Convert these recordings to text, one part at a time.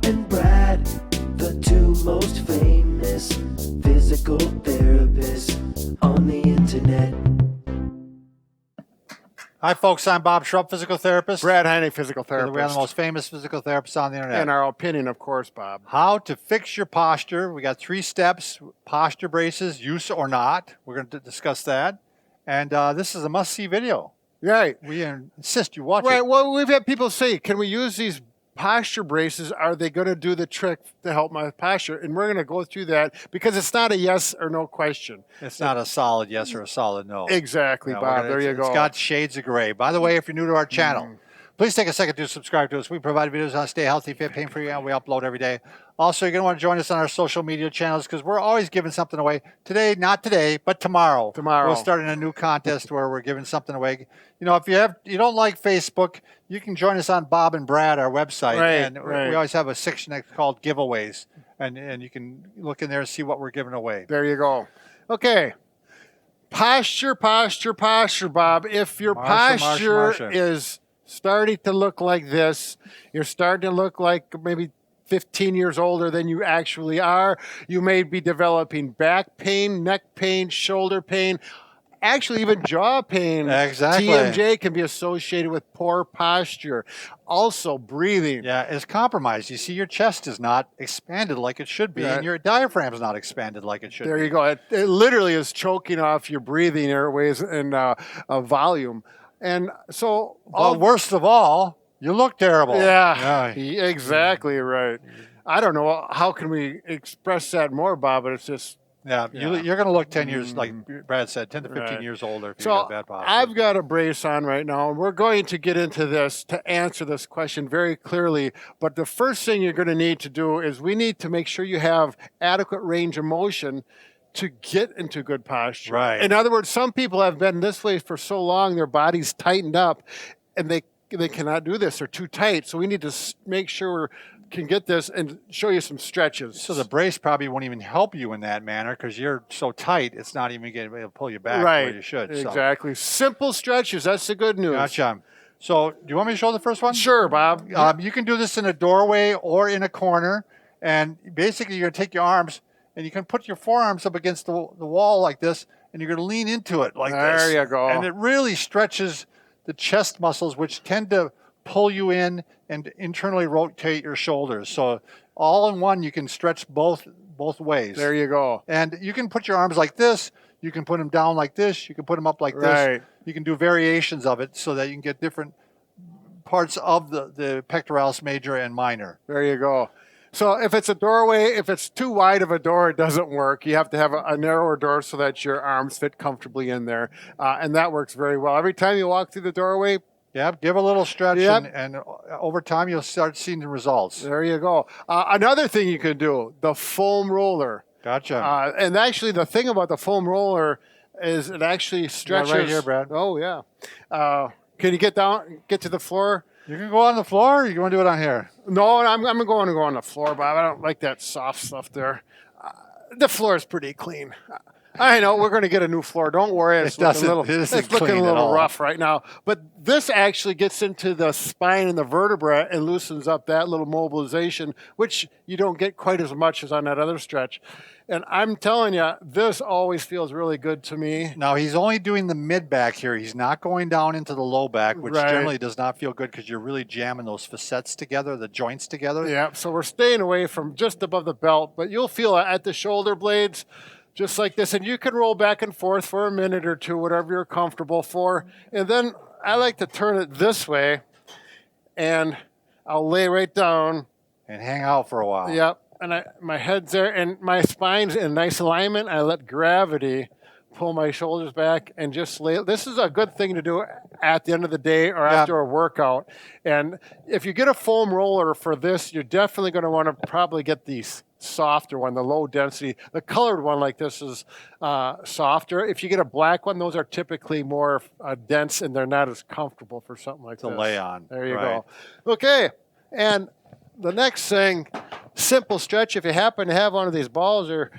and Brad, the two most famous physical therapists on the internet. Hi, folks. I'm Bob Schrupp, physical therapist. Brad Heineck, physical We're therapist. the most famous physical therapists on the internet. In our opinion, of course, Bob. How to fix your posture. We got 3 steps: posture braces, use or not. We're going to discuss that. And this is a must-see video. Right. We insist you watch Right. it. Well, we've had people say, can we use these posture braces? Are they going to do the trick to help my posture? And we're going to go through that because it's not a yes or no question. It's not a solid yes or a solid no. Exactly, No, Bob. There you go. It's got shades of gray. By the way, if you're new to our channel, please take a second to subscribe to us. We provide videos on stay healthy, fit, pain-free, and we upload every day. Also, you're going to want to join us on our social media channels because we're always giving something away. Today, not today, but tomorrow. Tomorrow. We'll start in a new contest where we're giving something away. You know, if you don't like Facebook, you can join us on Bob and Brad, our website. Right, We always have a section that's called giveaways. And you can look in there and see what we're giving away. There you go. Okay. Posture, Bob. If your posture is starting to look like this, you're starting to look like maybe 15 years older than you actually are. You may be developing back pain, neck pain, shoulder pain, actually even jaw pain. Exactly. TMJ can be associated with poor posture. Also, breathing. Yeah, it's compromised. You see, your chest is not expanded like it should be, and your diaphragm is not expanded like it should be. There you go. It literally is choking off your breathing airways and volume. And so, worst of all, you look terrible. Yeah, exactly right. I don't know, how can we express that more, Bob, but it's just... Yeah, you're going to look 10 years, like Brad said, 10 to 15 years older if you got bad posture. I've got a brace on right now, and we're going to get into this to answer this question very clearly. But the first thing you're going to need to do is we need to make sure you have adequate range of motion to get into good posture. Right. In other words, some people have been this way for so long, their body's tightened up, and they cannot do this. They're too tight. So we need to make sure we can get this and show you some stretches. So the brace probably won't even help you in that manner because you're so tight, it's not even going to pull you back right. where you should. Exactly. Simple stretches. That's the good news. Gotcha. So do you want me to show the first one? Sure, Bob. You can do this in a doorway or in a corner. And basically, you're going to take your arms and you can put your forearms up against the wall like this, and you're going to lean into it like this. There you go. And it really stretches the chest muscles, which tend to pull you in and internally rotate your shoulders. So all in one, you can stretch both ways. There you go. And you can put your arms like this. You can put them down like this. You can put them up like right. this. You can do variations of it so that you can get different parts of the pectoralis major and minor. There you go. So if it's a doorway, if it's too wide of a door, it doesn't work. You have to have a narrower door so that your arms fit comfortably in there. And that works very well. Every time you walk through the doorway, give a little stretch, and over time you'll start seeing the results. There you go. Another thing you can do, the foam roller. Gotcha. And actually the thing about the foam roller is it actually stretches. Right here, Brad. Oh, yeah. Can you get to the floor? You can go on the floor, or you want to do it on here? No, I'm going to go on the floor, Bob. I don't like that soft stuff there. The floor is pretty clean. I know, we're going to get a new floor. Don't worry. It's looking a little rough right now. But this actually gets into the spine and the vertebra and loosens up that little mobilization, which you don't get quite as much as on that other stretch. And I'm telling you, this always feels really good to me. Now, he's only doing the mid-back here. He's not going down into the low back, which generally does not feel good because you're really jamming those facets together, the joints together. Yeah, so we're staying away from just above the belt, but you'll feel it at the shoulder blades, just like this. And you can roll back and forth for a minute or two, whatever you're comfortable for. And then I like to turn it this way, and I'll lay right down. And hang out for a while. Yep. And my head's there, and my spine's in nice alignment. I let gravity pull my shoulders back and just lay. This is a good thing to do at the end of the day or after a workout. And if you get a foam roller for this, you're definitely going to want to probably get the softer one, the low density. The colored one like this is softer. If you get a black one, those are typically more dense, and they're not as comfortable for something like this. To lay on. There you go. Okay, and the next thing, simple stretch. If you happen to have one of these balls or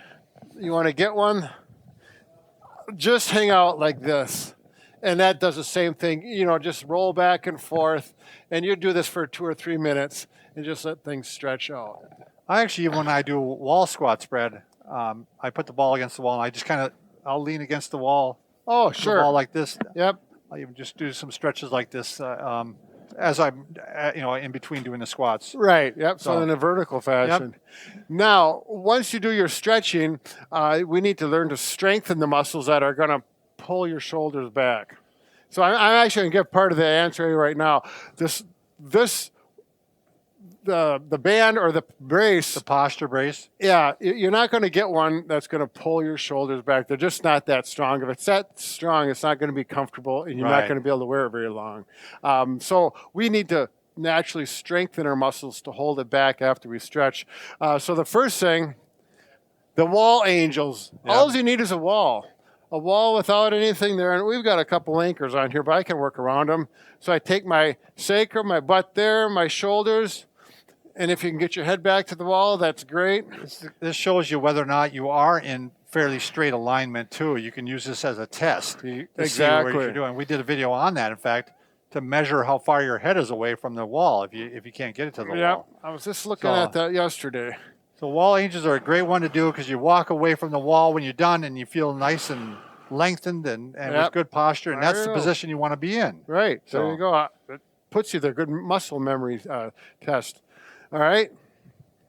you want to get one, just hang out like this. And that does the same thing. You know, just roll back and forth. And you do this for 2 or 3 minutes. and just let things stretch out. I actually, when I do wall squat spread, I put the ball against the wall and I just I'll lean against the wall. Oh, The sure. ball like this. Yep. I'll even just do some stretches like this as I'm, in between doing the squats. Right. Yep. So So- in a vertical fashion. Now, once you do your stretching, we need to learn to strengthen the muscles that are going to pull your shoulders back. So I'm actually going to give part of the answer right now. The band or the brace, The posture brace. yeah, you're not going to get one that's going to pull your shoulders back. They're just not that strong. If it's that strong, it's not going to be comfortable, and you're not Right. going to be able to wear it very long. So we need to naturally strengthen our muscles to hold it back after we stretch. So the first thing, the wall angels. Yep. All you need is a wall without anything there. And we've got a couple anchors on here, but I can work around them. So I take my sacrum, my butt there, my shoulders, and if you can get your head back to the wall, that's great. This shows you whether or not you are in fairly straight alignment too. You can use this as a test to see what Exactly. you're doing. We did a video on that, in fact, to measure how far your head is away from the wall if you can't get it to the Yeah, wall. I was just looking So- at that yesterday. So wall angels are a great one to do because you walk away from the wall when you're done and you feel nice and lengthened and with Yep. good posture, and that's the There you go. position you want to be in. Right, there So- you go. It puts you there. Good muscle memory test. All right.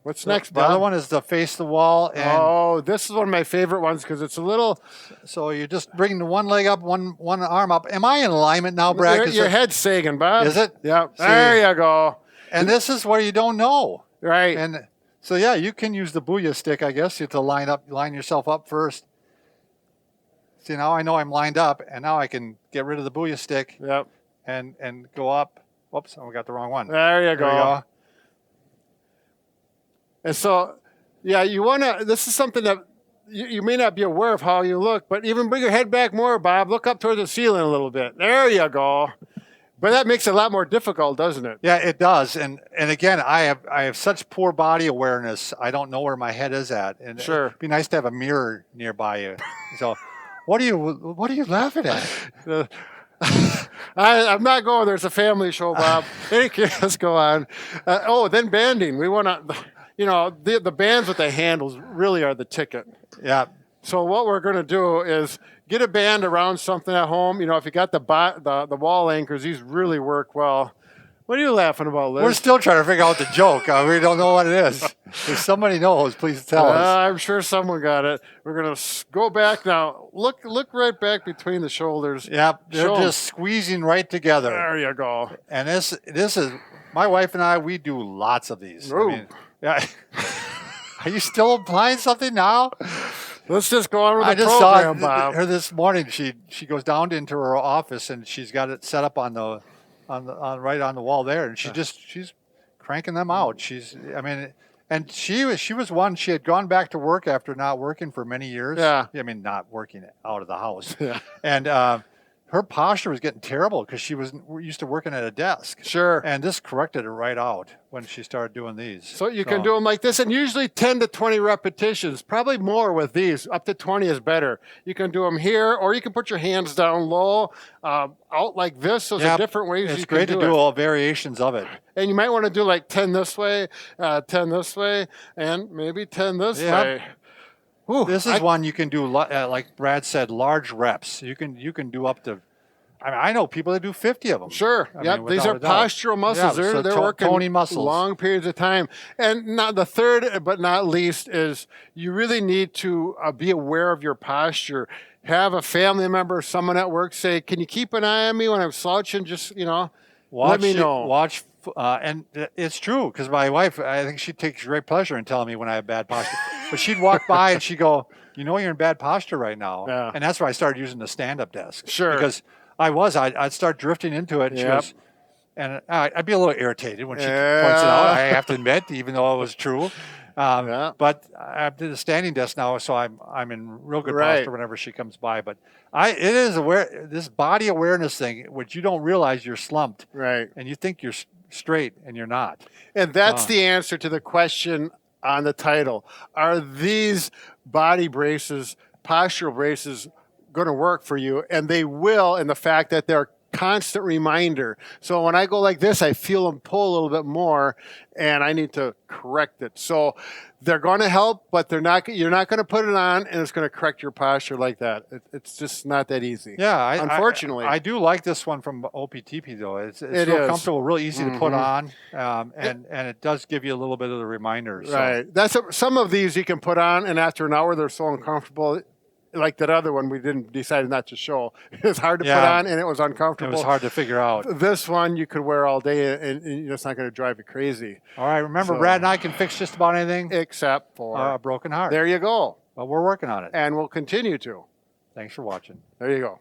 What's next, The Bob? other one is to face the wall, and Oh, this is one of my favorite ones because it's a little. so you're just bringing the one leg up, one arm up. Am I in alignment now, Brad? 'Cause Your head's sagging, Bob. Is it? Yeah. See. There you go. and this is where you don't know. Right. And so yeah, you can use the booyah stick, I guess, to line yourself up first. See, now I know I'm lined up, and now I can get rid of the booyah stick Yep. and go up. Whoops, I got the wrong one. There you There go. we go. And so, yeah, you want to. This is something that you may not be aware of how you look, but even bring your head back more, Bob. Look up toward the ceiling a little bit. There you go. But that makes it a lot more difficult, doesn't it? Yeah, it does. And again, I have such poor body awareness. I don't know where my head is at. And Sure. it'd be nice to have a mirror nearby you. So, what are you laughing at? I'm not going there. It's a family show, Bob. Okay, let's go on. Then banding. We want to, the bands with the handles really are the ticket. Yeah. So what we're going to do is get a band around something at home. If you got the wall anchors, these really work well. What are you laughing about, Liz? We're still trying to figure out the joke. We don't know what it is. If somebody knows, please tell us. I'm sure someone got it. We're going to go back now. Look right back between the shoulders. Yep, they're Show 'em. just squeezing right together. There you go. And this is my wife and I. We do lots of these. Ooh. Yeah. Are you still applying something now? Let's just go on with the I just program, saw Bob. her this morning. She goes down into her office and she's got it set up on right on the wall there, and she's cranking them out. And she was one. She had gone back to work after not working for many years. Yeah. I mean, not working out of the house. Yeah. And her posture was getting terrible because she was used to working at a desk. Sure. And this corrected it right out when she started doing these. So you can do them like this, and usually 10 to 20 repetitions, probably more with these. Up to 20 is better. You can do them here, or you can put your hands down low, out like this. Those are different ways It's you great can to do do it. all variations of it. And you might want to do like 10 this way, 10 this way, and maybe 10 this Yep. way. Whew, This is one you can do, like Brad said, large reps. You can do up to. I know people that do 50 of them. Sure. I mean, These without are a doubt. postural muscles. Yeah, so they're working toning muscles. long periods of time. And not the third, but not least, is you really need to be aware of your posture. Have a family member, someone at work say, "Can you keep an eye on me when I'm slouching? Just let me know." And it's true because my wife, I think she takes great pleasure in telling me when I have bad posture. But she'd walk by and she'd go, "You're in bad posture right now." Yeah. And that's why I started using the stand-up desk. Sure. Because I'd start drifting into it. And she Yep. goes, and I'd be a little irritated when she Yeah. points it out. I have to admit, even though it was true. Yeah. But I did a standing desk now, so I'm in real good Right. posture whenever she comes by. But it is this body awareness thing, which you don't realize you're slumped, Right. and you think you're straight, and you're not. And that's the answer to the question on the title. Are these body braces, postural braces, going to work for you? And they will, in the fact that they're constant reminder. So when I go like this, I feel them pull a little bit more, and I need to correct it. So they're going to help, but they're not. You're not going to put it on, and it's going to correct your posture like that. It's just not that easy. Yeah, unfortunately, I do like this one from OPTP though. It's It real is. comfortable, real easy to put on, and it does give you a little bit of the reminder. So. Right. Some of these you can put on, and after an hour they're so uncomfortable. Like that other one, we decided not to show. It was hard to put on, and it was uncomfortable. It was hard to figure out. This one you could wear all day, and it's not going to drive you crazy. All right, remember, Brad and I can fix just about anything except for a broken heart. There you go. But we're working on it. And we'll continue to. Thanks for watching. There you go.